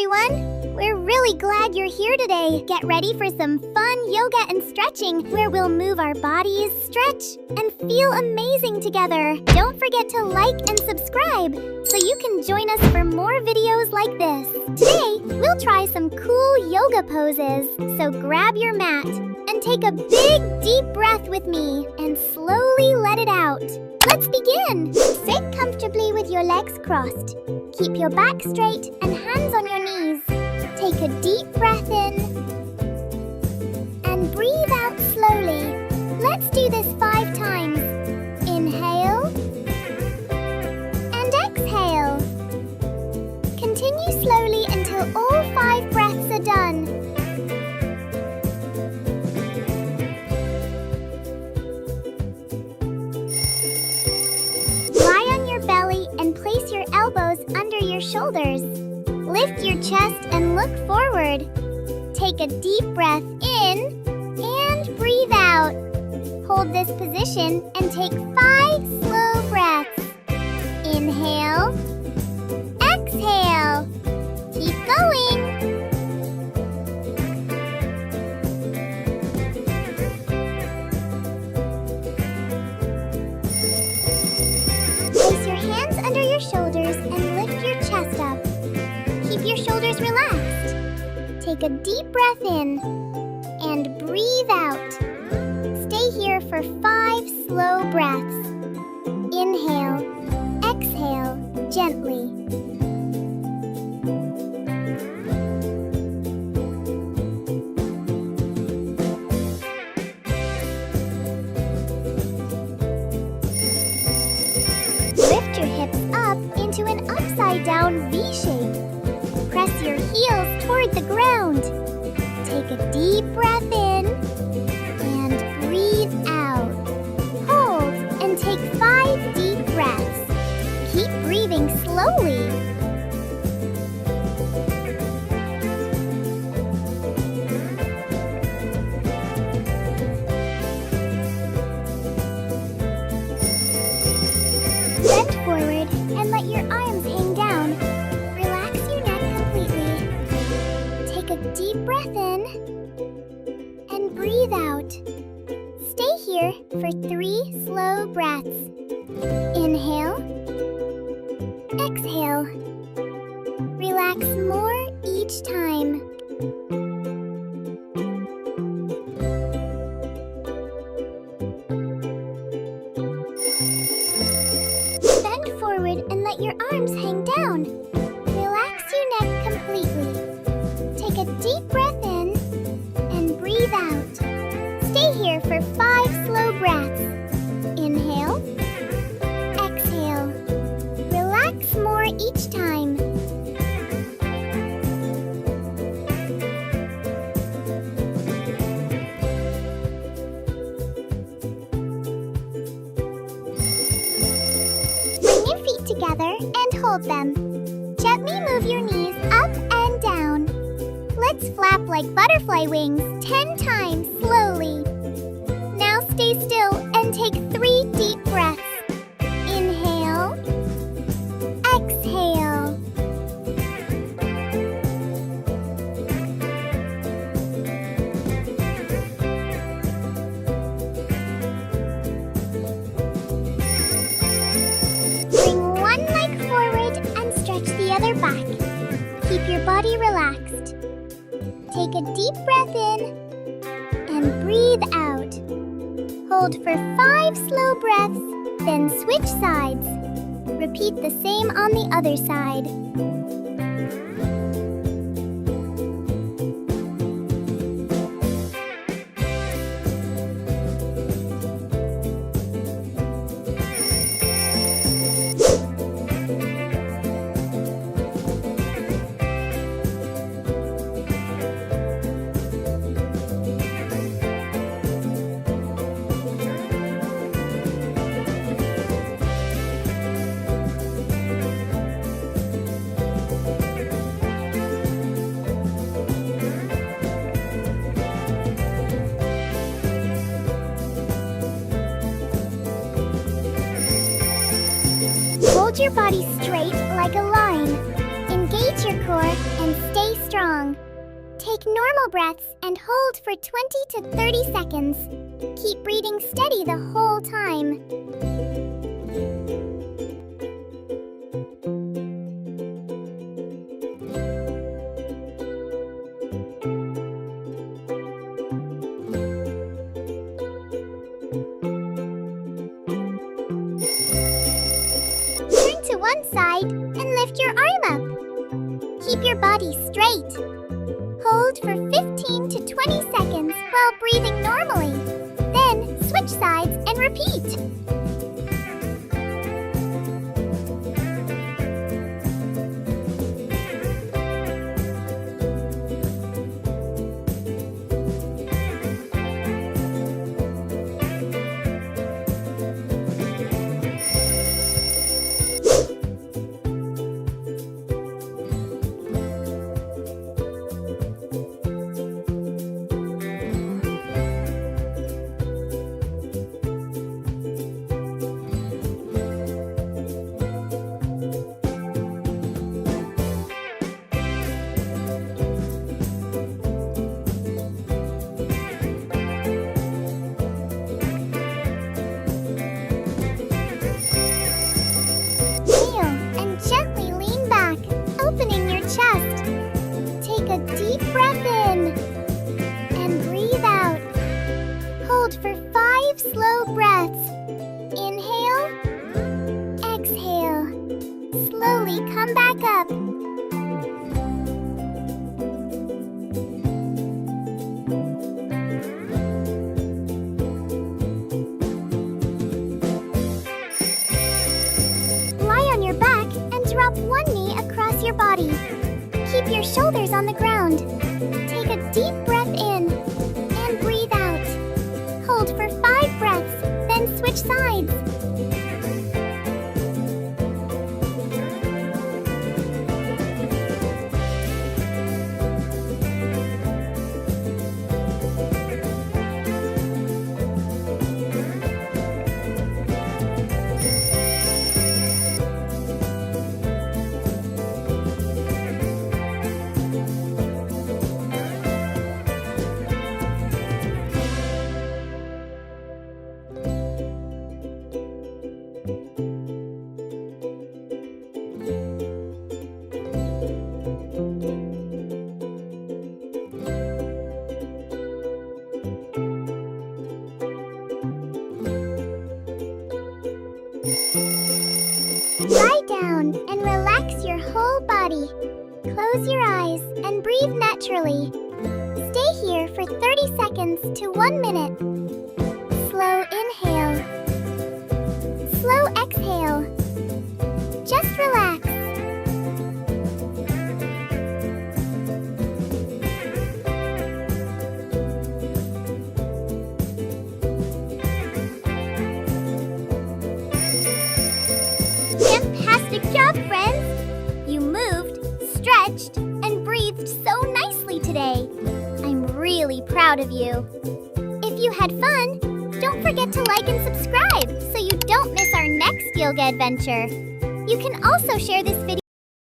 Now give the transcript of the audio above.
everyone! We're really glad you're here today. Get ready for some fun yoga and stretching where we'll move our bodies, stretch, and feel amazing together. Don't forget to like and subscribe so you can join us for more videos like this. Today, we'll try some cool yoga poses. So grab your mat and take a big, deep breath with me and slowly let it out. Let's begin! Sit comfortably with your legs crossed. Keep your back straight and hands on your knees. Take a deep breath in and breathe out slowly. Let's do this 5 times. Inhale and exhale. Continue slowly until all 5 breaths are done. And place your elbows under your shoulders. Lift your chest and look forward. Take a deep breath in and breathe out. Hold this position and take 5 slow breaths. Inhale, exhale. Keep going. Place your hands under your shoulders and lift your chest up. Keep your shoulders relaxed. Take a deep breath in and breathe out. Stay here for 5 slow breaths. Inhale, exhale gently. Lift your hips up into an upside-down V shape. Press your heels toward the ground. Take a deep breath in and breathe out. Hold and take 5 deep breaths. Keep breathing slowly. Bend forward and let your arms hang down. Relax your neck completely. Take a deep breath in and breathe out. Stay here for 3 slow breaths. Inhale, exhale. Relax more each time. And let your arms hang down. Relax your neck completely. Take a deep breath in and breathe out. Stay here for 5 slow breaths. Inhale, exhale. Relax more each time. Together and hold them. Gently move your knees up and down. Let's flap like butterfly wings 10 times slowly. Now stay still and take 3 deep breaths. Inhale, exhale. Other back. Keep your body relaxed. Take a deep breath in and breathe out. Hold for 5 slow breaths, then switch sides. Repeat the same on the other side. Hold your body straight like a line. Engage your core and stay Take normal breaths and hold for 20 to 30 seconds. Keep breathing steady the whole time. Turn to one side and lift your arm up. Keep your body straight. Hold for 15 to 20 seconds while breathing normally. Then switch sides and repeat. Deep breath in and breathe out. Hold for 5 slow breaths. Inhale, exhale. Slowly come back up. Lie on your back and drop one knee across your body. Keep your shoulders on the ground. Take a deep breath in and breathe out. Hold for 5 breaths, then switch sides. Lie down and relax your whole body. Close your eyes and breathe naturally. Stay here for 30 seconds to 1 minute. Slow inhale. Slow exhale. Just relax. Fantastic job, friends! You moved, stretched, and breathed so nicely today. I'm really proud of you. If you had fun, don't forget to like and subscribe so you don't miss our next yoga adventure. You can also share this video